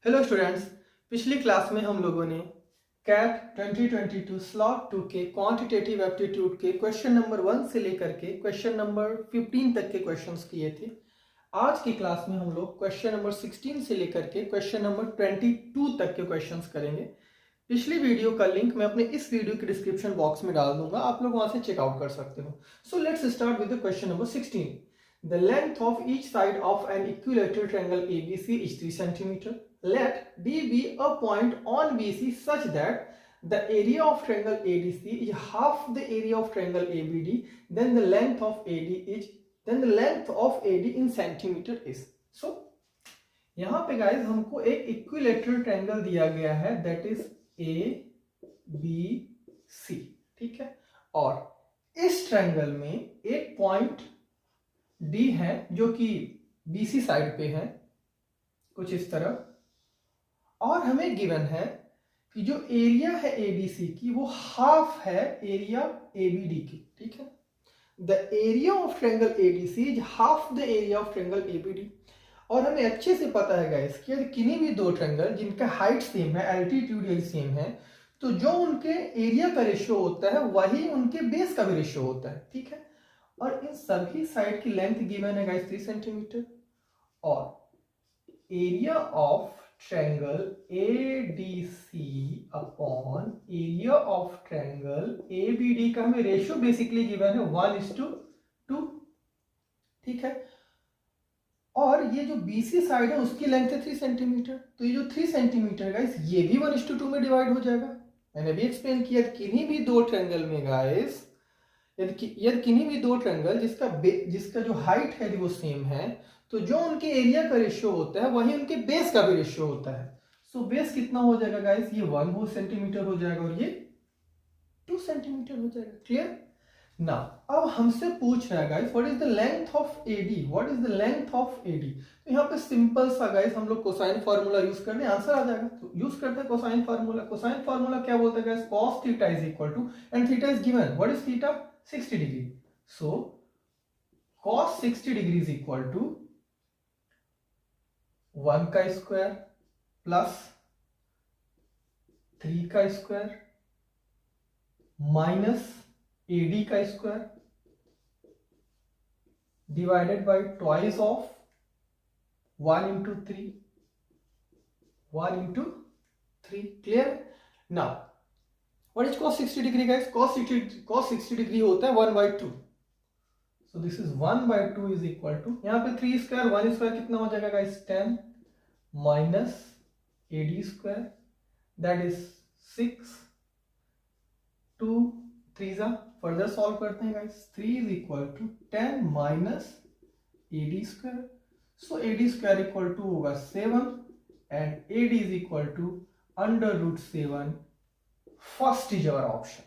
Hello students, पिछली class में हम लोगों ने कैट 2022 स्लॉट 2 के क्वांटिटेटिव एप्टीट्यूड के क्वेश्चन नंबर 1 से लेकर के क्वेश्चन नंबर 15 तक के क्वेश्चंस किए थे। आज की क्लास में हम लोग क्वेश्चन नंबर 16 से लेकर के क्वेश्चन नंबर 22 तक के क्वेश्चंस करेंगे। पिछली वीडियो का लिंक मैं अपने इस वीडियो के डिस्क्रिप्शन बॉक्स में डाल दूंगा, आप लोग वहां से चेकआउट कर सकते हो। So let's start with the question number 16। The length of each side of an equilateral triangle ABC is 3 cm. Let D be a point on BC such that the area of triangle ADC is half the area of triangle ABD. Then the length of AD in centimeter is. So यहाँ पे guys हमको एक equilateral triangle दिया गया है, that is ABC, ठीक है। और इस ट्रायंगल में एक पॉइंट D है जो कि BC साइड पे है, कुछ इस तरह, और हमें गिवन है कि जो एरिया है ABC की वो हाफ है एरिया ABD की, ठीक है। The area of triangle ADC is half the area of triangle ABD। और हमें अच्छे से पता है गाइस कि यदि किन्हीं भी दो ट्रायंगल जिनका हाइट सेम है, एल्टीट्यूड सेम है, तो जो उनके एरिया का रेशियो होता है वही उनके बेस का भी रेशियो होता है, ठीक है। और इन सभी साइड की लेंथ गिवन है गाइस 3 सेंटीमीटर, और area of triangle ADC upon area of triangle ABD का हमें रेशियो बेसिकली गिवन है 1:2, ठीक है। और ये जो BC साइड है उसकी लेंथ है 3 सेंटीमीटर, तो ये जो 3 सेंटीमीटर गाइस ये भी 1:2 में डिवाइड हो जाएगा। मैंने भी एक्सप्लेन किया किन्हीं भी दो ट्रायंगल में गाइस, यदि किन्हीं भी दो ट्रायंगल जिसका जो हाइट है वो सेम है, तो जो उनके एरिया का रेशियो होता है वही उनके बेस का भी रेशियो होता है। सो बेस कितना हो जाएगा गाइस, ये 1 सेंटीमीटर हो जाएगा और ये 2 सेंटीमीटर हो जाएगा। क्लियर ना। अब हमसे पूछ रहा है guys what is the length of AD, what is the length of AD। तो यहाँ पे सिंपल सा गाइस हम लोग कोसाइन फार्मूला यूज करते हैं, आंसर आ जाएगा। तो यूज करते हैं कोसाइन फार्मूला। कोसाइन फार्मूला क्या बोलता है guys, cos theta is equal to, and theta is given, what is theta, 60 degree. So cos 60 degree is equal to 1 का स्क्वायर प्लस 3 का स्क्वायर माइनस AD का square divided by twice of 1 into 3, 1 into 3। Clear. Now what is cos 60 degree guys, cos 60 degree होता है 1/2। So this is 1/2 is equal to, यहाँ पे 3 square 1 square कितना हो जाएगा guys, 10 minus AD square that is 6, 2 3 further solve करते हैं guys, 3 is equal to 10 minus AD square. So AD square equal to होगा 7 and AD is equal to √7। First is our option.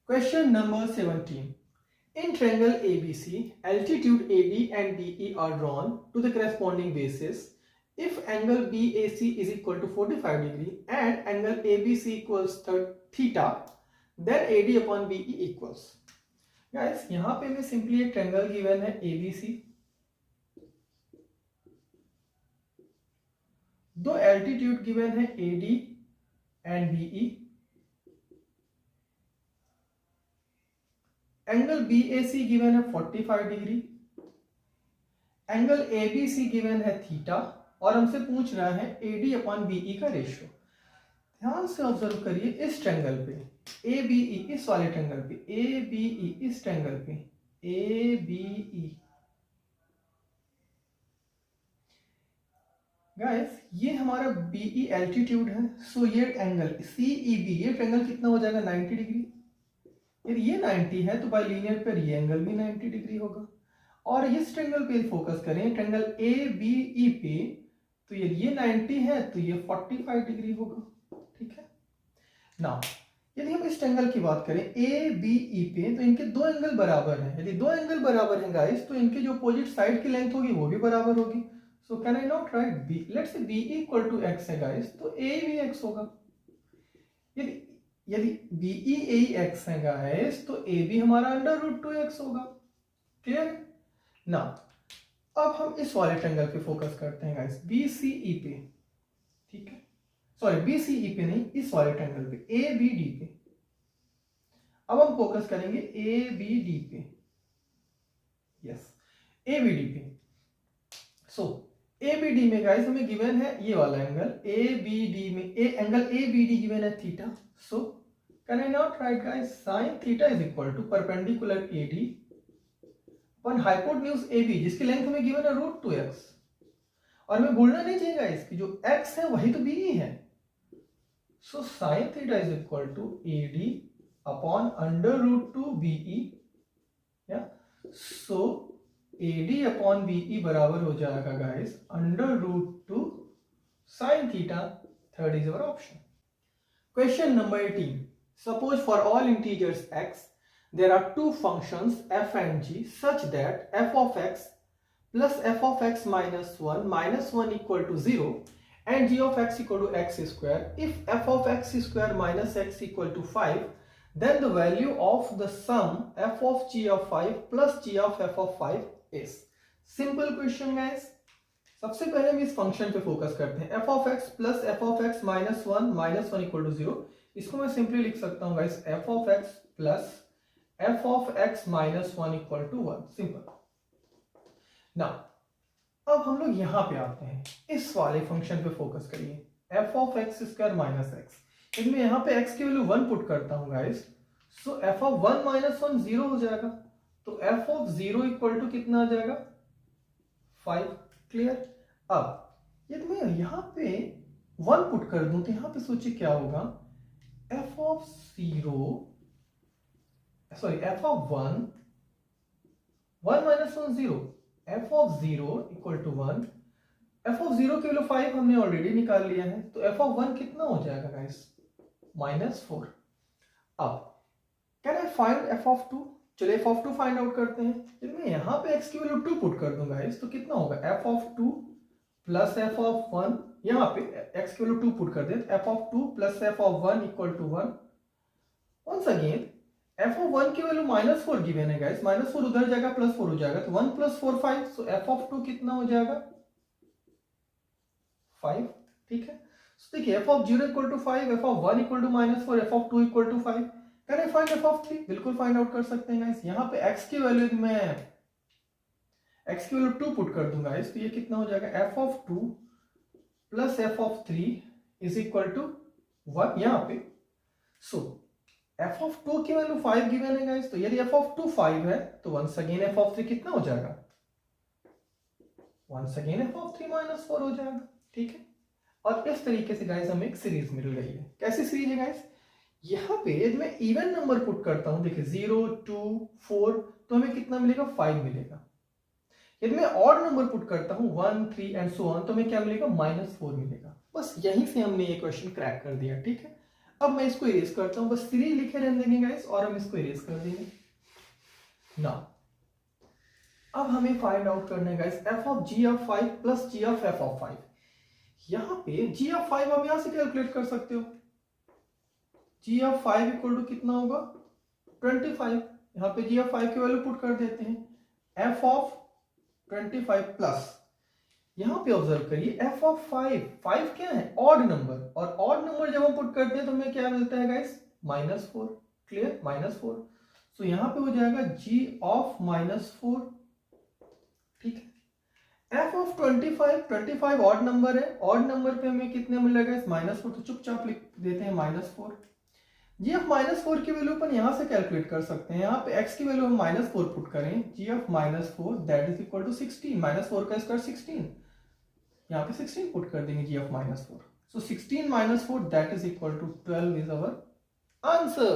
Question number 17। In triangle ABC, altitude AD and DE are drawn to the corresponding bases. If angle BAC is equal to 45 degree and angle ABC equals theta, then AD upon BE equals. Guys, यहाँ पे मैं simply एक triangle given है ABC, दो altitude given है AD and BE, angle BAC given है 45 degree, angle ABC given है theta, और हमसे पूछ रहा है AD अपॉन BE का रेशियो। ध्यान से ऑब्जर्व करिए, इस ट्रायंगल पे ABE, इस वाले ट्रायंगल पे ABE, इस ट्रायंगल पे ABE गाइस ये हमारा BE एल्टीट्यूड है। सो ये एंगल CEB, ये ट्रायंगल कितना हो जाएगा 90 डिग्री। यदि ये 90 है तो बाय लीनियर पर ये एंगल भी 90 डिग्री होगा। और इस ट्रायंगल पे फोकस करें, ट्रायंगल ABE पे, तो यदि ये 90 है तो ये 45 डिग्री होगा, ठीक है। नाउ यदि हम इस ट्रायंगल की बात करें ABE पे, तो इनके दो एंगल बराबर हैं। यदि दो एंगल बराबर हैं गाइस, तो इनके जो अपोजिट साइड की लेंथ होगी वो भी बराबर होगी। So can I not write B, let's say BE equal to x है गाइस, तो A भी x होगा। यदि BE AX है गाइस, तो A भी हमारा √2x होगा। क्लियर ना। अब हम इस वाले ट्रायंगल पे फोकस करते हैं गाइस, BCE पे। सॉरी BCE पे नहीं, इस वाले ट्रायंगल पे ABD पे। अब हम फोकस करेंगे ABD पे, यस ABD पे। सो ABD में गाइस हमें गिवन है ये वाला एंगल ABD में, एंगल ABD गिवन है theta. So can I not write guys sine theta is equal to perpendicular AD upon hypotenuse AB जिसकी लेंथ हमें गिवन है √2x। और हमें भूलना नहीं चाहिए गाइस कि जो x है वही तो BE है। So sine theta is equal to AD upon √2 BE। या सो AD अपॉन BE बराबर हो जाएगा guys √2 sine theta. Third is our option. Question number 18। Suppose for all integers x there are two functions f and g such that f of x plus f of x minus 1 equal to 0 and g of x equal to x square. If f of x square minus x equal to 5, then the value of the sum f of g of 5 plus g of f of 5 is. Simple question guys. सबसे पहले हम इस function पे focus करते हैं f of x plus f of x minus 1 equal to 0। इसको मैं simply लिख सकता हूँ guys f of x plus f of x minus 1 equal to 1। Simple. Now अब हम लोग यहां पे आते हैं, इस वाले फंक्शन पे फोकस करिए f of x square minus x। यदि मैं यहाँ पे x की वैल्यू 1 पुट करता हूं guys, so f of 1 minus 1 0 हो जाएगा। तो f of 0 इक्वल टू कितना आ जाएगा 5। क्लियर। अब यदि मैं यहाँ पे 1 पुट कर दूं तो यहाँ पे सोचिए क्या होगा, f of 1 minus 1 0, f of 0 equal to 1। f of 0 की वैल्यू 5 हमने ऑलरेडी निकाल लिया है, तो f of 1 कितना हो जाएगा गाइस -4। अब can I find f of 2। चलिए f of 2 फाइंड आउट करते हैं। जब मैं यहाँ पे x की वैल्यू 2 पुट कर दूं गाइस तो कितना होगा f of 2 plus f of 1। यहाँ पे x की वैल्यू 2 पुट कर दें, f of 2 plus f of 1 equal to 1। Once again f of 1 की वैल्यू -4 गिवन है गाइस, -4 उधर जाएगा +4 हो जाएगा, तो 1 + 4 5। सो f of 2 कितना हो जाएगा 5। ठीक है। सो देखिए f of 0 equal to 5, f of 1 equal to -4, f of 2 equal to 5। Can I find f of 3? बिल्कुल फाइंड आउट कर सकते हैं गाइस। यहाँ पे x की वैल्यू मैं x की वैल्यू 2 पुट कर दूंगा गाइस, तो ये कितना हो जाएगा f of 2 plus f of 3 is equal to 1 यहाँ पे। सो f of 2 की वैल्यू 5 गिवन है गाइस, तो यदि f of 2 5 है तो वंस अगेन f of 3 कितना हो जाएगा, वंस अगेन f of 3 -4 हो जाएगा। ठीक है। और इस तरीके से गाइस हमें एक सीरीज मिल रही है। कैसी सीरीज है गाइस, यहाँ पे यदि मैं इवन नंबर पुट करता हूं, देखिए 0 2 4, तो हमें कितना मिलेगा 5 मिलेगा। यदि मैं ऑड नंबर पुट करता हूं 1 3 एंड सो ऑन, तो हमें क्या मिलेगा -4 मिलेगा। बस यहीं से हमने ये क्वेश्चन क्रैक कर दिया। ठीक है। अब मैं इसको इरेज करता हूं, बस 3 लिखे रहने देंगे गाइस और हम इसको इरेज कर देंगे ना। अब हमें फाइंड आउट करना है guys f of g of 5 plus g of f of 5। यहां पे g of 5 हम यहां से कैलकुलेट कर सकते हो, g of 5 इक्वल टू कितना होगा 25। यहां पे g of 5 की वैल्यू पुट कर देते हैं, f of 25 प्लस यहां पे ऑब्जर्व करिए f of 5 क्या है ऑड नंबर, और ऑड नंबर जब हम पुट करते हैं तो हमें क्या मिलता है गाइस -4। क्लियर, -4। सो यहां पे हो जाएगा g of -4। ठीक है। f of 25 ऑड नंबर है, ऑड नंबर पे हमें कितने मिलेगा इस -4, तो चुपचाप लिख देते हैं -4। g of -4 की वैल्यू अपन यहां से कैलकुलेट कर सकते हैं। यहाँ पे x की वैल्यू हम -4 पुट करें, g of -4 that is equal to 16, -4 का स्क्वायर 16, यहाँ पे 16 पुट कर देंगे g of -4। So 16 - 4 that is equal to 12 is our answer.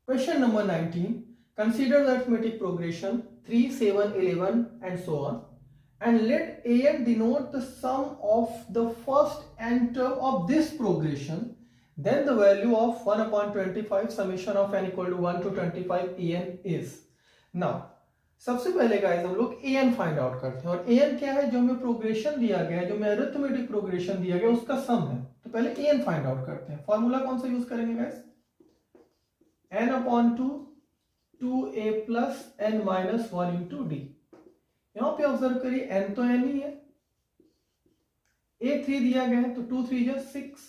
Question number 19। Consider the arithmetic progression 3 7 11 and so on, and let an denote the sum of the first n term of this progression, then the value of 1/25 summation of n equal to 1 to 25 an is। now सबसे पहले guys हम लोग an find out करते हैं, और an क्या है, जो हमें प्रोग्रेशन दिया गया है, जो हमें अरिथमेटिक प्रोग्रेशन दिया गया उसका सम है। तो पहले an फाइंड आउट करते हैं। फॉर्मूला कौन सा यूज करेंगे guys, n/2 2a plus n minus 1 into d। यहां पे ऑब्जर्व करिए n तो n ही है, A3 दिया गया है तो 2 3 जा 6,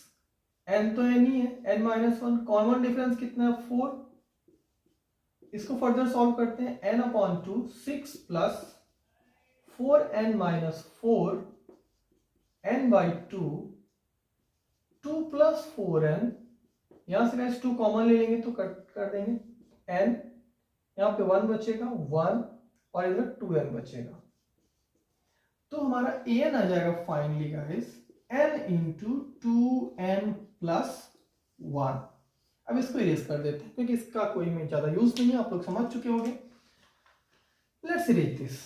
n तो n ही है, n-1, कॉमन डिफरेंस कितना है 4। इसको फर्दर सॉल्व करते हैं, n/2 6 plus 4n-4 n/2 2 plus 4n, यहां से गाइस 2 कॉमन ले लेंगे तो कट कर देंगे, n यहां पे 1 बचेगा 1 और इधर 2n बचेगा। तो हमारा an आ जाएगा finally guys n into 2n plus 1। अब इसको इरेज कर देते हैं क्योंकि इसका कोई में ज्यादा यूज नहीं है, आप लोग समझ चुके होंगे। Let's erase this.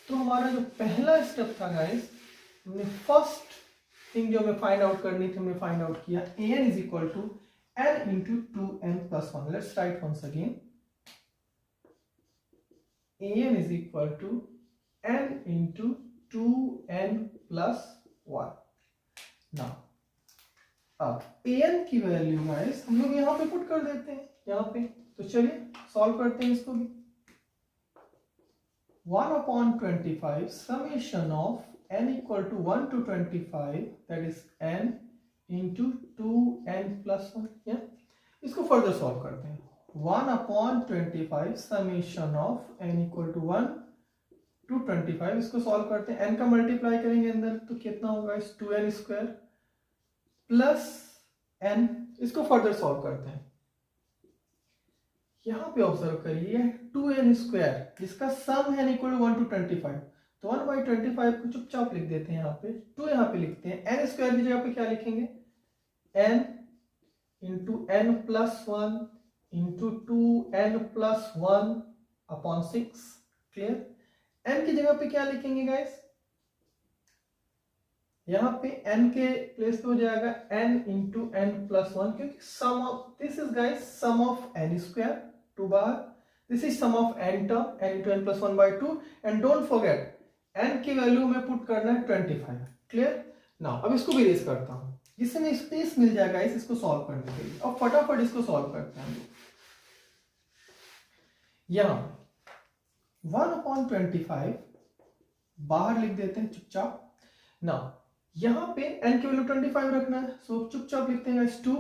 तो हमारा जो पहला स्टेप था गाइस, हमने फर्स्ट थिंग जो हमें फाइंड आउट करनी थी हमने फाइंड आउट किया, an is equal to n into 2n plus 1। Let's write once again, an is equal to n into 2n plus 1। Now, अब an की वैल्यू गाइस हम लोग यहाँ पे पुट कर देते हैं यहाँ पे। तो चलिए सॉल्व करते हैं इसको भी। 1/25 summation of n equal to 1 to 25 that is n into 2n plus 1। या इसको फर्दर सॉल्व करते हैं। 1/25 summation of n equal to 1 to 25, इसको सॉल्व करते हैं। n का मल्टीप्लाई करेंगे अंदर तो कितना होगा, इस 2n स्क्वायर प्लस n, इसको फर्दर सॉल्व करते हैं। यहां पे ऑब्जर्व करिए 2n स्क्वायर जिसका सम है इक्वल टू 1 to 25, तो 1/25 को चुपचाप लिख देते हैं यहाँ पे, 2 यहाँ पे लिखते हैं। n स्क्वायर की जगह पे क्या लिखेंगे, n into n plus 1 into 2n plus 1 upon 6। Clear. n की जगह पे क्या लिखेंगे गाइस, यहां पे n के प्लेस पे हो जाएगा n इंटू n प्लस 1, क्योंकि sum of this is guys sum of n square 2 बार, दिस इज सम of n term n into n plus 1/2, and don't forget n की वैल्यू में पुट करना है 25। क्लियर। नाउ अब इसको भी रेज करता हूं जिससे स्पेस मिल जाएगा इसको सॉल्व करने के लिए। अब फटाफट इसको सॉल्व करते हैं। यहां 1/25 बाहर लिख देते हैं चुपचाप। नाउ यहां पे n की वैल्यू 25 रखना है, सो चुपचाप लिखते हैं 2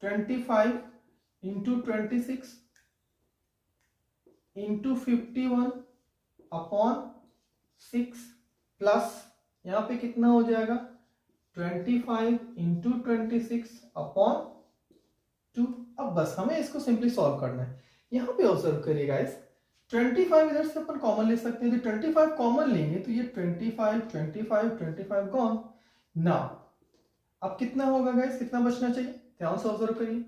25 इंटू 26 इंटू 51 अपॉन 6 प्लस यहां पे कितना हो जाएगा 25 इंटू 26 अपॉन 2। अब बस हमें इसको सिंपली सॉल्व करना है। यहां पे ऑब्जर्व करिए गाइस, 25 इधर से अपन कॉमन ले सकते हैं, तो 25 कॉमन लेंगे तो ये 25 25 25 गॉन। नाउ अब कितना होगा गाइस, कितना बचना चाहिए, ध्यान से ऑब्जर्व करिए।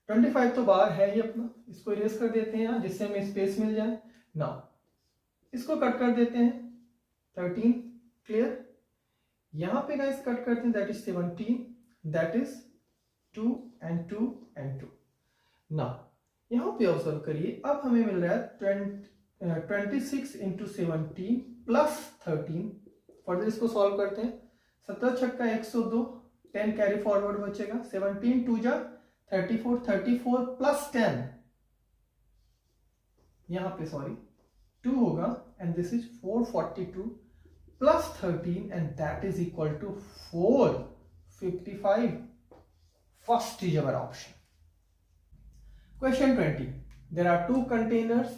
25 तो बाहर है ही अपना, इसको इरेज कर देते हैं यहाँ जिससे हमें स्पेस मिल जाए। नाउ इसको कट कर देते हैं 13। क्लियर। यहां पे गाइस कट करते हैं, that is 17, that is 2 and 2 and 2। Now यहां पे ऑब्जर्व करिए, अब हमें मिल रहा है 26 इंटू 17 प्लस 13। फर्दर इसको सॉल्व करते हैं। 17 छक्का 102, 10 कैरी फॉरवर्ड बचेगा, 17 2 जा 34, 34 प्लस 10 यहां पे सॉरी 2 होगा, and this is 442 plus 13 and that is equal to 455। First is our option. Question 20. There are two containers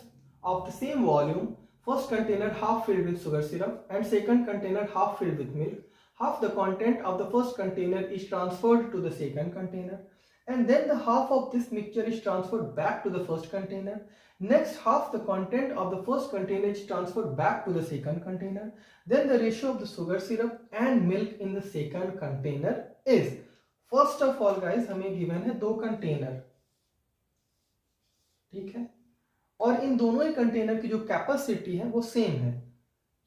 of the same volume. First container half filled with sugar syrup and second container half filled with milk. Half the content of the first container is transferred to the second container, and then the half of this mixture is transferred back to the first container. Next, half the content of the first container is transferred back to the second container. Then the ratio of the sugar syrup and milk in the second container is. First of all guys, हमें given है दो container, ठीक है, और इन दोनों ही container की जो capacity है वो सेम है।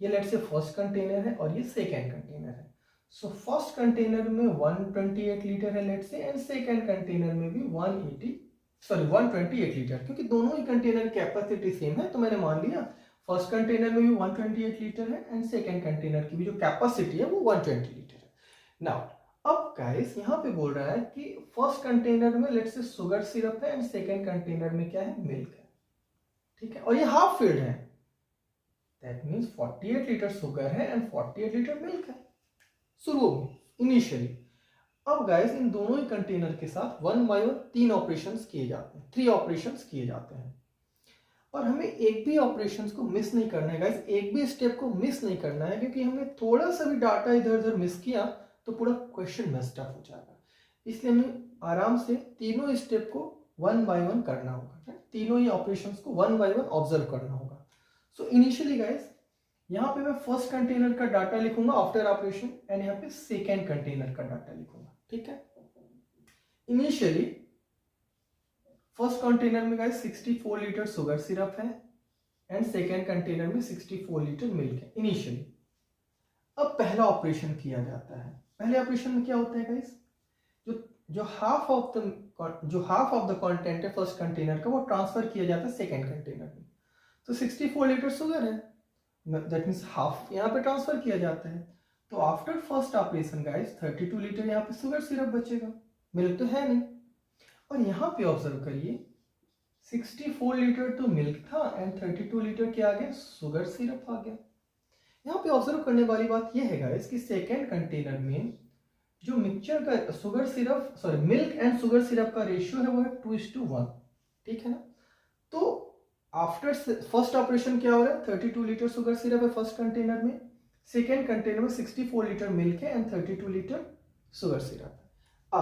ये लेट्स से फर्स्ट कंटेनर है और ये सेकेंड कंटेनर है। सो फर्स्ट कंटेनर में 128 लीटर है let's say, and second container में भी 128 लीटर, क्योंकि दोनों ही कंटेनर कैपेसिटी सेम है तो मैंने मान लिया फर्स्ट कंटेनर में भी 128 लीटर है एंड सेकेंड कंटेनर की भी जो कैपेसिटी है वो 120 लीटर है। नाउ अब गाइस यहाँ पे बोल रहा है कि फर्स्ट कंटेनर में लेट्स से शुगर सिरप है एंड सेकेंड कंटेनर में क्या है, मिल्क है, ठीक है, और ये हाफ फिल्ड है, दैट मींस 48 लीटर शुगर है एंड 48 लीटर मिल्क है। शुरू में इनिशियली। अब गाइस इन दोनों ही कंटेनर के साथ 1 बाय 1 3 ऑपरेशंस किए जाते हैं, 3 ऑपरेशंस किए जाते हैं। और हमें एक भी ऑपरेशंस को मिस नहीं करना है गाइस, एक भी स्टेप को मिस नहीं करना है, क्योंकि हमने थोड़ा सा भी डाटा इधर उधर मिस किया तो पूरा क्वेश्चन मेस्ड अप हो जाएगा। इसलिए हमें आराम से तीनों स्टेप को 1 बाय 1 करना होगा, तीनों ही ऑपरेशंस को 1 बाय 1 ऑब्जर्व करना होगा। सो इनिशियली गाइस यहाँ पे मैं फर्स्ट कंटेनर का डाटा लिखूंगा आफ्टर ऑपरेशन, एंड यहाँ पे सेकेंड कंटेनर का डाटा लिखूंगा, ठीक है। इनिशियली फर्स्ट कंटेनर में गाइस 64 लीटर शुगर सिरप है एंड सेकेंड कंटेनर में 64 लीटर मिल्क है इनिशियली। अब पहला ऑपरेशन किया जाता है। पहले ऑपरेशन में क्या होता है गाइस, जो हाफ ऑफ द कंटेंट है फर्स्ट कंटेनर का वो ट्रांसफर किया जाता है सेकेंड कंटेनर में। तो 64 लीटर शुगर है, दैट मीन्स हाफ यहाँ पे ट्रांसफर किया जाता है। तो after first operation guys 32 litre यहाँ पे शुगर सिरप बचेगा, मिल्क तो है नहीं। और यहाँ पे ऑब्जर्व करिए 64 लीटर तो मिल्क था एंड 32 लीटर क्या आ गया, शुगर सिरप आ गया। यहाँ पे ऑब्जर्व करने वाली बात यह है गाइस कि सेकेंड कंटेनर में जो मिक्सचर का sugar syrup milk and sugar syrup का रेशियो है वो है 2:1, ठीक है ना। तो आफ्टर फर्स्ट ऑपरेशन क्या हो रहा है, 32 लीटर शुगर सिरप है फर्स्ट कंटेनर में, सेकेंड कंटेनर में 64 लीटर मिल्क है एंड 32 लीटर शुगर सिरप है।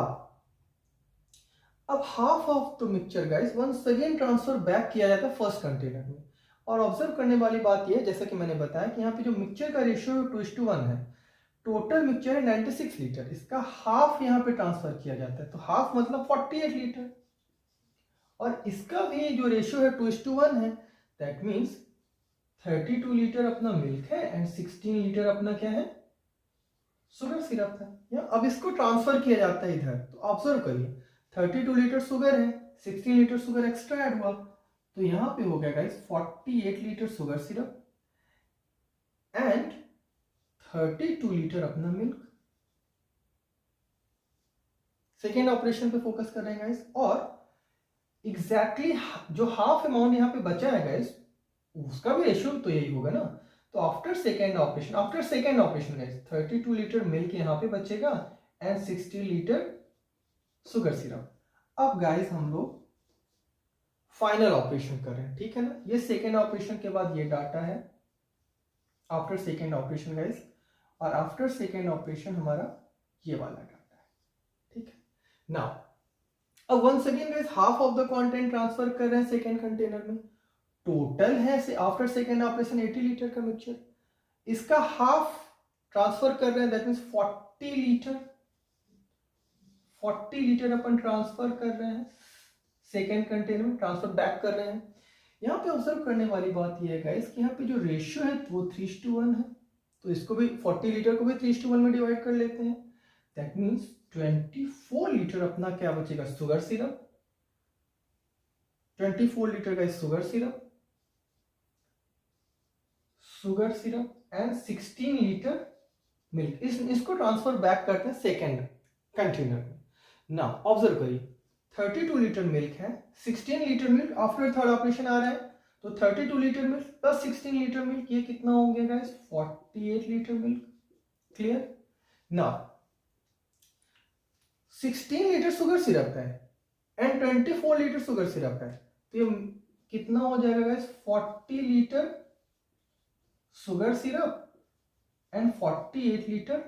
अब half of the mixture guys once again transfer back किया जाता है फर्स्ट कंटेनर में। और ऑब्जर्व करने वाली बात यह है, जैसा कि मैंने बताया कि यहाँ पे जो मिक्सचर का रेशियो 2:1 है, टोटल मिक्सचर है 96 लीटर, इसका हाफ यहाँ पे ट्रांसफर किया जाता है, तो हाफ मतलब 48 लीटर। और इसका भी जो रेशियो है 2:1 है, दैट मीन्स 32 लीटर अपना मिल्क है एंड 16 लीटर अपना क्या है, शुगर सिरप है। अब इसको ट्रांसफर किया जाता है इधर, तो ऑब्जर्व करिए 32 लीटर शुगर है, 16 लीटर शुगर एक्स्ट्रा ऐड हुआ, तो यहां पे हो गया guys 48 litre sugar syrup and 32 litre अपना मिल्क। सेकेंड ऑपरेशन पे फोकस कर रहे हैं गाइस। और एग्जैक्टली जो हाफ अमाउंट यहां पे बचा है गाइस उसका भी रेशियो तो यही होगा ना। तो after second operation guys 32 litre milk यहां पे बचेगा एंड 60 लीटर शुगर सिरप। अब गाइस हम लोग फाइनल ऑपरेशन कर रहे हैं, ठीक है ना। ये सेकेंड ऑपरेशन के बाद ये डाटा है आफ्टर सेकेंड ऑपरेशन गाइस, और आफ्टर सेकेंड ऑपरेशन हमारा ये वाला डाटा है, ठीक है। नाउ अब once again guys half of the content transfer कर रहे हैं सेकेंड कंटेनर में। टोटल है आफ्टर सेकेंड ऑपरेशन 80 लीटर का मिक्सचर, इसका हाफ ट्रांसफर कर रहे हैं, दैट मीन्स 40 लीटर अपन ट्रांसफर कर रहे हैं सेकेंड कंटेनर में, ट्रांसफर बैक कर रहे हैं। यहाँ पे ऑब्जर्व करने वाली बात यह है गाइस कि यहाँ पे जो रेशियो है वो 3:1 है, तो इसको भी 40 लीटर को भी 3:1 में डिवाइड कर लेते हैं, दैट मीन्स 24 लीटर अपना क्या बचेगा, शुगर सिरप। 24 लीटर का sugar syrup and 16 litre milk, इसको ट्रांसफर बैक करते हैं सेकेंड कंटेनर में। ना ऑब्जर्व करिए 32 लीटर मिल्क है, 16 litre milk after third operation आ रहा है, तो 32 litre milk plus 16 litre milk ये कितना हो गया गाइस, 48 लीटर मिल्क। क्लियर ना। 16 लीटर शुगर सिरप है एंड 24 लीटर शुगर सिरप है, तो ये कितना हो जाएगा guys, 40 litre sugar syrup and 48 litre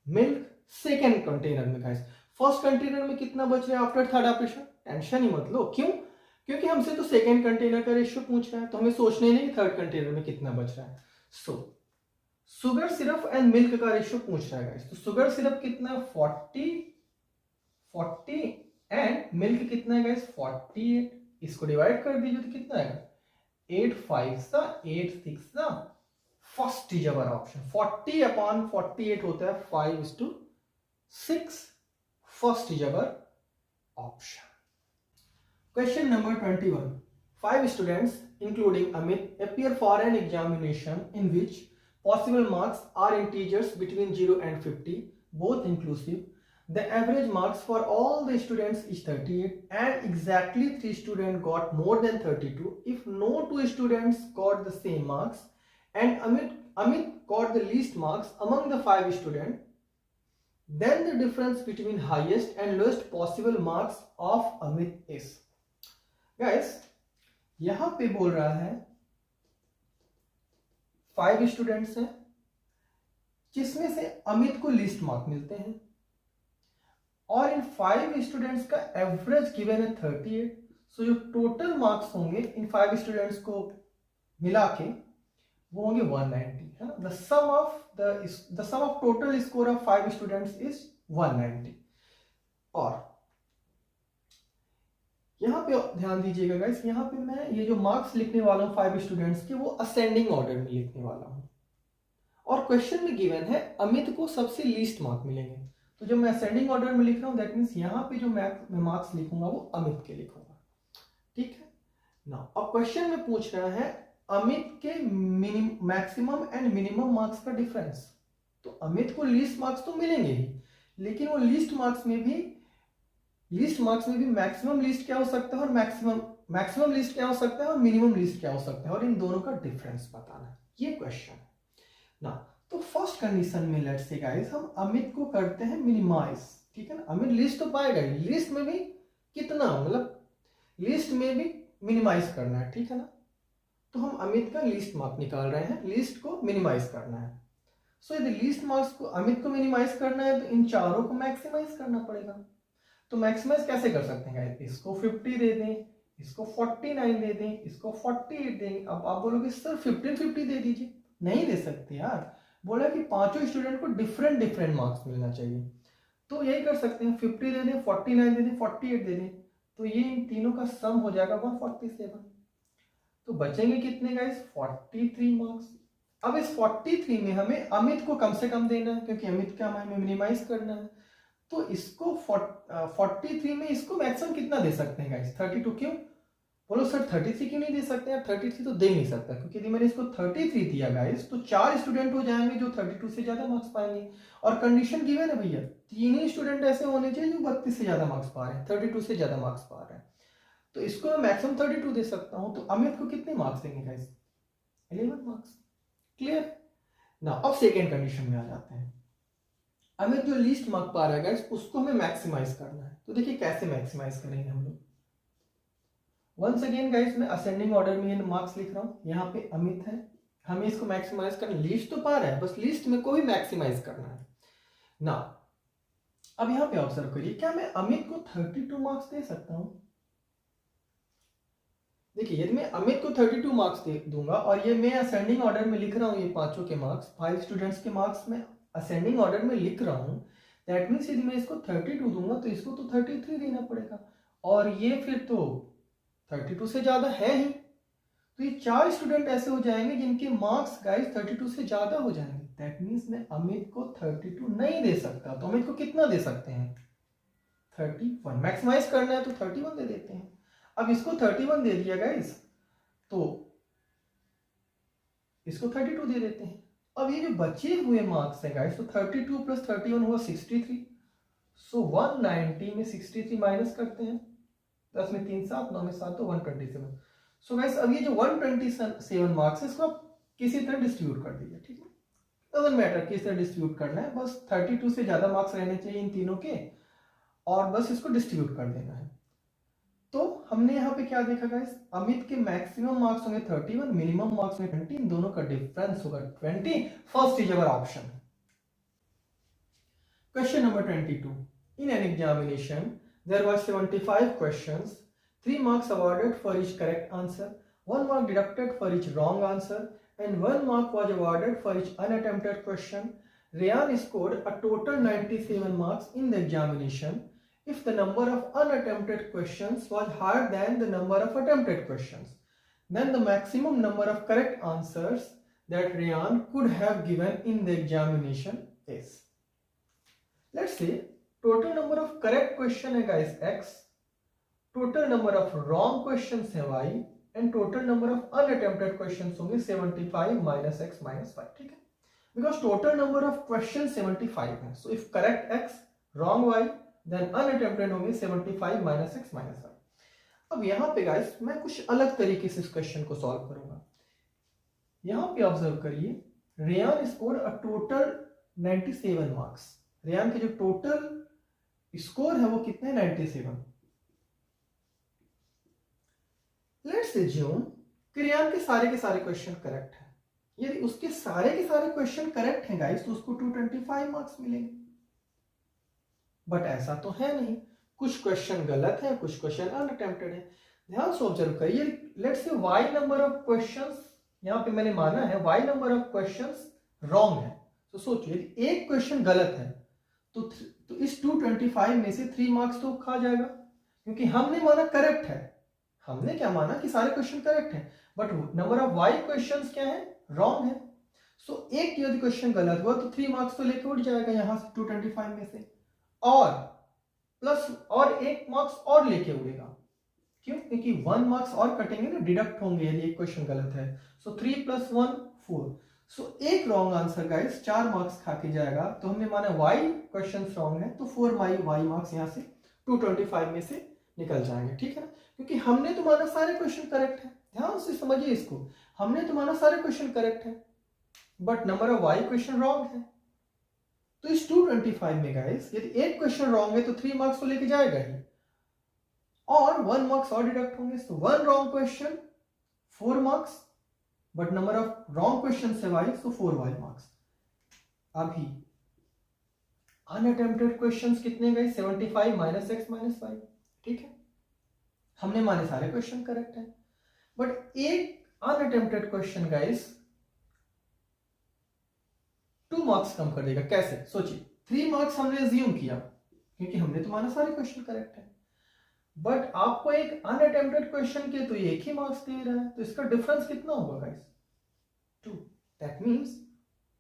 milk second container में गाइस। फर्स्ट कंटेनर में कितना बच रहा है आफ्टर थर्ड ऑपरेशन, टेंशन ही मत लो। क्यों, क्योंकि हमसे तो सेकेंड कंटेनर का रेशियो पूछ रहा है, तो हमें सोचना ही नहीं कि थर्ड कंटेनर में कितना बच रहा है। सो शुगर सिरप एंड मिल्क का रेशियो पूछ रहा है गाइस, तो शुगर सिरप कितना 40 एंड मिल्क कितना है गाइस 48, इसको डिवाइड कर दीजिए तो कितना आएगा 8 5 8 6 फर्स्ट इज अवर ऑप्शन। 40/48 होता है 5:6, first is our option. Question number 21. 5 students, including Amit, appear for an examination in which possible marks are integers between 0 and 50, both inclusive. The average marks for all the students is 38 and exactly 3 students got more than 32. If no 2 students got the same marks and Amit got the least marks among the 5 students, then the difference between highest and lowest possible marks of Amit is. Guys, यहां पे बोल रहा है 5 students हैं जिसमें से अमित को least mark मिलते हैं और इन 5 स्टूडेंट्स का एवरेज गिवन है 38। सो जो टोटल मार्क्स होंगे इन 5 स्टूडेंट्स को मिला के वो होंगे 190, है ना। The sum of total score of 5 students is 190। और यहां पे ध्यान दीजिएगा गाइस, यहां पे मैं ये जो मार्क्स लिखने वाला हूं 5 स्टूडेंट्स के वो असेंडिंग ऑर्डर में लिखने वाला हूं और क्वेश्चन में गिवन है अमित को सबसे लीस्ट मार्क मिलेंगे। तो जब मैं असेंडिंग ऑर्डर में लिख रहा हूं दैट मींस यहां पे जो मैं मार्क्स लिखूंगा वो अमित के लिखूंगा, ठीक है ना। अब क्वेश्चन में पूछ रहा है अमित के मैक्सिमम एंड मिनिमम मार्क्स का डिफरेंस। तो अमित को लीस्ट मार्क्स तो मिलेंगे ही, लेकिन वो लीस्ट मार्क्स में भी मैक्सिमम लीस्ट क्या हो सकता है और मैक्सिमम लीस्ट क्या हो सकता है और मिनिमम लीस्ट क्या हो सकता है और इन दोनों का डिफरेंस बताना है, ये क्वेश्चन ना। तो फर्स्ट कंडीशन में लेट्स से गाइस हम अमित को करते हैं मिनिमाइज, ठीक है ना। अमित लिस्ट तो पाएगा ही, लिस्ट में भी कितना, मतलब लिस्ट में भी मिनिमाइज करना है, ठीक है ना। तो हम अमित का लिस्ट मार्क निकाल रहे हैं, लिस्ट को मिनिमाइज करना है। सो यदि लिस्ट मार्क्स को अमित को मिनिमाइज करना है तो इन चारों को मैक्सिमाइज करना पड़ेगा। तो मैक्सिमाइज कैसे कर सकते हैं गाइस, इसको 50 दे दें, इसको 49 दे दें, इसको 48 दें। अब आप बोलोगे सर 15-50 दे दीजिए, नहीं दे सकते यार, बोला कि पांचों स्टूडेंट को डिफरेंट मार्क्स मिलना चाहिए। तो यही कर सकते हैं, 50 दे दें, 49 दे दें, 48 दे दें, तो ये इन तीनों का सम हो जाएगा 147। तो बचेंगे कितने गाइस, 43 मार्क्स। अब इस 43 में हमें अमित को कम से कम देना है क्योंकि अमित का हमें मिनिमाइज करना है। तो इसको 43 में इसको मैक्सिमम कितना दे सकते हैं गाइस, 32। क्यों बोलो सर 33 क्यों नहीं दे सकते हैं, 33 तो दे नहीं सकता क्योंकि यदि मैंने इसको 33 दिया गाइस तो 4 स्टूडेंट हो जाएंगे जो 32 से ज्यादा मार्क्स पाएंगे। और कंडीशन गिवन है भैया, 3 ही स्टूडेंट ऐसे होने चाहिए जो 32 से ज्यादा मार्क्स पा रहे हैं, 32 से ज्यादा मार्क्स पा रहे हैं। तो इसको मैं मैक्सिमम 32 दे सकता हूं। तो अमित को कितने मार्क्स देंगे गाइस, 11 मार्क्स। क्लियर ना। अब सेकेंड कंडीशन में आ जाते हैं। अमित जो लीस्ट मार्क पा रहा है गाइस उसको हमें मैक्सिमाइज करना है। तो देखिए कैसे मैक्सिमाइज करेंगे हम लोग। वंस अगेन गाइस मैं असेंडिंग ऑर्डर में मार्क्स लिख रहा हूं। यहाँ पे अमित है, हमें इसको मैक्सिमाइज करना, लिस्ट तो पा रहा है, बस लिस्ट में को भी मैक्सिमाइज करना है ना। अब यहाँ पे ऑब्जर्व करिए, क्या मैं अमित को 32 मार्क्स दे सकता हूं। देखिए यदि मैं अमित को 32 मार्क्स दे दूंगा और ये मैं असेंडिंग ऑर्डर में लिख रहा हूँ, ये पांचों के मार्क्स 5 स्टूडेंट्स के मार्क्स में असेंडिंग ऑर्डर में लिख रहा हूँ, दैट मीन्स यदि मैं इसको 32 दूंगा तो इसको तो 33 देना पड़ेगा और ये फिर तो 32 से ज्यादा है ही। तो ये 4 स्टूडेंट ऐसे हो जाएंगे जिनके मार्क्स गाइस 32 से ज्यादा हो जाएंगे। दैट मीन्स मैं अमित को 32 नहीं दे सकता। तो अमित को कितना दे सकते हैं, 31। मैक्सिमाइज करना है तो 31 दे देते हैं। अब इसको 31 दे दिया गाइस तो इसको 32 दे देते हैं। अब ये जो बचे हुए मार्क्स है गाइस, तो 32 प्लस 31 हुआ 63। सो 190 में 63 माइनस करते हैं, 10 में 3 7, 9 में 7 तो 127। सो गाइस अब ये जो 127 मार्क्स है इसको आप किसी तरह डिस्ट्रीब्यूट कर दीजिए, ठीक है। डजंट मैटर किस तरह डिस्ट्रीब्यूट करना है, बस 32 से ज्यादा मार्क्स रहने चाहिए इन तीनों के और बस इसको डिस्ट्रीब्यूट कर देना है। तो हमने यहाँ पे क्या देखा गाइस, अमित के मैक्सिमम मार्क्स होंगे 31, मिनिमम मार्क्स होंगे 20, इन दोनों का डिफरेंस होगा 20। First is our option. Question number 22। In an examination there were 75 questions, 3 marks awarded for each correct answer, 1 mark deducted for each wrong answer, and 1 mark was awarded for each unattempted question. Rayan scored a total 97 marks in the examination if the number of unattempted questions was higher than the number of attempted questions. Then the maximum number of correct answers that Rayan could have given in the examination is. Let's say total number of correct question है guys x, total number of wrong questions है y, and total number of unattempted questions होंगे 75 minus x minus y, ठीक है। Because total number of questions 75 है, so if correct x, wrong y, then unattempted होंगे 75 minus x minus y। अब यहाँ पे guys मैं कुछ अलग तरीके से इस क्वेश्चन को सॉल्व करूंगा। यहाँ पे ऑब्जर्व करिए, Ryan score a total 97 marks, Ryan के जो टोटल स्कोर है वो कितने, 97। लेट्स अज्यूम कि रेयान के सारे क्वेश्चन करेक्ट है। यदि उसके सारे के सारे क्वेश्चन करेक्ट हैं गाइस तो उसको 225 मार्क्स मिलेंगे। बट ऐसा तो है नहीं, कुछ क्वेश्चन गलत है, कुछ क्वेश्चन अनअटेम्प्टेड है। ध्यान से ऑब्जर्व करिए, let's say Y number of questions, यहां पे मैंने माना है y number of questions wrong है। तो सोचिए यदि एक क्वेश्चन गलत है तो इस 225 में से 3 मार्क्स तो खा जाएगा, क्योंकि हमने माना करेक्ट है। हमने क्या माना कि सारे क्वेश्चन करेक्ट हैं, but number of y questions क्या है, रॉन्ग है। सो एक यदि क्वेश्चन गलत हुआ तो 3 मार्क्स तो लेके उठ जाएगा यहां से 225 में से, और प्लस और 1 मार्क्स और लेके उड़ेगा। क्यों? क्योंकि 1 मार्क्स और कटेंगे ना, डिडक्ट होंगे यदि एक क्वेश्चन गलत है। सो 3 + 1 4। सो एक रॉन्ग आंसर गाइस 4 मार्क्स खा के जाएगा। तो हमने माना वाई क्वेश्चन रॉन्ग है तो 4 वाई मार्क्स यहां से 225 में से निकल जाएंगे, ठीक है ना। क्योंकि हमने तो माना सारे क्वेश्चन करेक्ट है, ध्यान से समझिए इसको, हमने तो माना सारे क्वेश्चन करेक्ट है, but number of y question wrong है। तो इस 225 में गाइस यदि एक क्वेश्चन रॉन्ग है तो 3 मार्क्स तो लेके जाएगा ही, और 1 मार्क्स और डिडक्ट होंगे। तो 1 wrong question 4 marks, but number of wrong question से वाई, सो 4 वाई मार्क्स। अभी अनअटेम्प्टेड क्वेश्चंस कितने गए, 75 - x - y, ठीक है। हमने माने सारे क्वेश्चन करेक्ट है, बट एक अनअटेम्प्टेड क्वेश्चन गाइस 2 मार्क्स कम कर देगा। कैसे, सोचिए 3 मार्क्स हमने अज्यूम किया क्योंकि हमने तो माना सारे क्वेश्चन करेक्ट है, बट आपको एक अनअटेम्प्टेड क्वेश्चन के तो एक ही मार्क्स दे रहा है, तो इसका डिफरेंस कितना होगा गाइस, 2। दैट मींस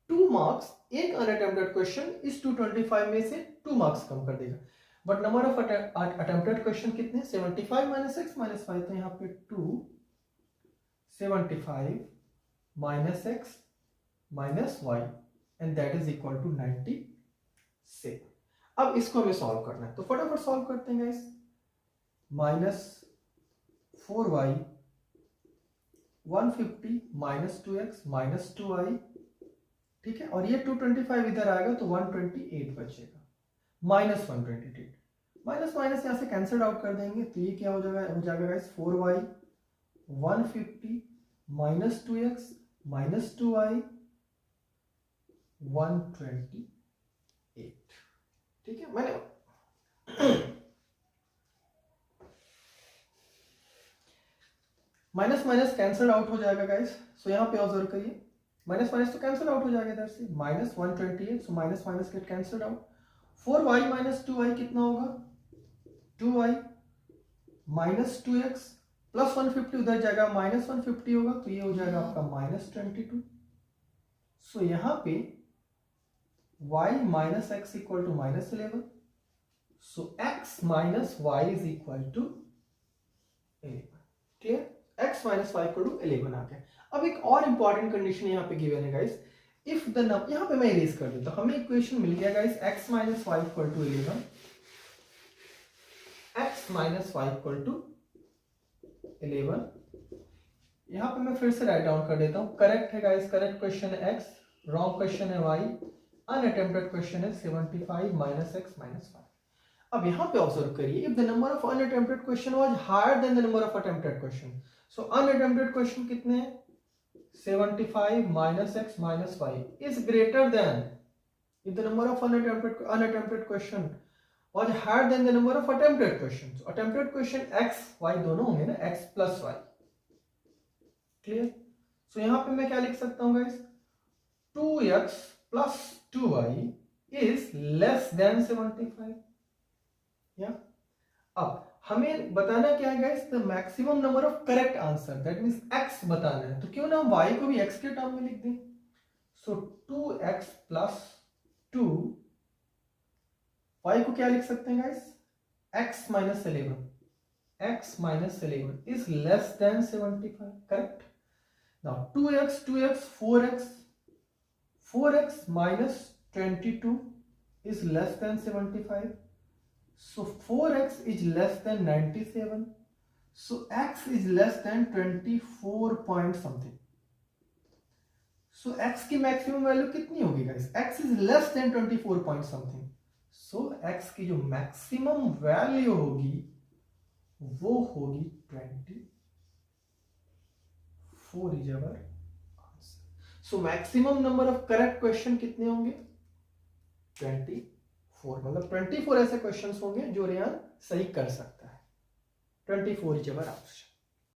2 मार्क्स एक अनअटेम्प्टेड क्वेश्चन इस 225 में से 2 मार्क्स कम कर देगा। But number of attempted question कितने, 75 - x - y, तो यहां पे 2 75 - x - y and that is equal to 97। अब इसको हमें सॉल्व करना है, तो फटाफट सॉल्व करते हैं गाइस। -4y 150 - 2x - 2y, ठीक है। और ये 225 इधर आएगा तो 128 बचेगा, -128। माइनस माइनस यहां से कैंसिल आउट कर देंगे तो ये क्या हो जाएगा गाइस, 4y 150 - 2x - 2y 128, ठीक है। मैंने माइनस माइनस कैंसिल आउट हो जाएगा गाइस। सो यहां पे ऑब्जर्व करिए, माइनस माइनस तो कैंसिल आउट हो जाएगा इधर से, -128, so minus minus gate cancelled out. 4y - 2y कितना होगा, 2y - 2x प्लस 150 उधर जाएगा, -150 होगा तो ये हो जाएगा आपका -22। सो यहां पे y - x equal to -11, so x - y is equal to 11। Clear, x - y equal to 11 आ गया। अब एक और इंपॉर्टेंट कंडीशन यहां पे गिवन है गाइस, इफ द नंबर, यहां पे मैं इरेज कर देता हूं, हमें इक्वेशन मिल गया guys, x - y equal to 11, x - y equal to 11। यहां पे मैं फिर से राइट डाउन कर देता हूं, करेक्ट है गाइस, करेक्ट क्वेश्चन है x, रॉन्ग क्वेश्चन है y, अनअटेम्प्टेड क्वेश्चन है 75 - x - y। अब यहां पे ऑब्जर्व करिए, if the number of unattempted question was higher than the number of attempted question, so unattempted question कितने हैं, 75 - x - y is greater than, if the number of unattempted question was higher than the number of attempted questions, so attempted question x y दोनों होंगे ना, x plus y, clear. सो यहां पे मैं क्या लिख सकता हूं guys, 2x plus 2y is less than 75, या। अब हमें बताना क्या है guys, the maximum number of correct answer, that means x बताना है, तो क्यों ना हम y को भी x के टर्म में लिख दें। सो 2x प्लस 2, y को क्या लिख सकते हैं guys, x - 11, x - 11 is less than 75, correct। now 2x 4x, 4x minus 22 is less than 75, so 4x is less than 97, so x is less than 24 point something, so x की maximum value कितनी होगी guys, x is less than 24 point something, so x की जो maximum value होगी वो होगी 24 is our answer. So maximum number of correct question कितने होंगे? 24। मतलब 24 ऐसे क्वेश्चंस होंगे जो रेयान सही कर सकता है। 24 इज अवर आंसर।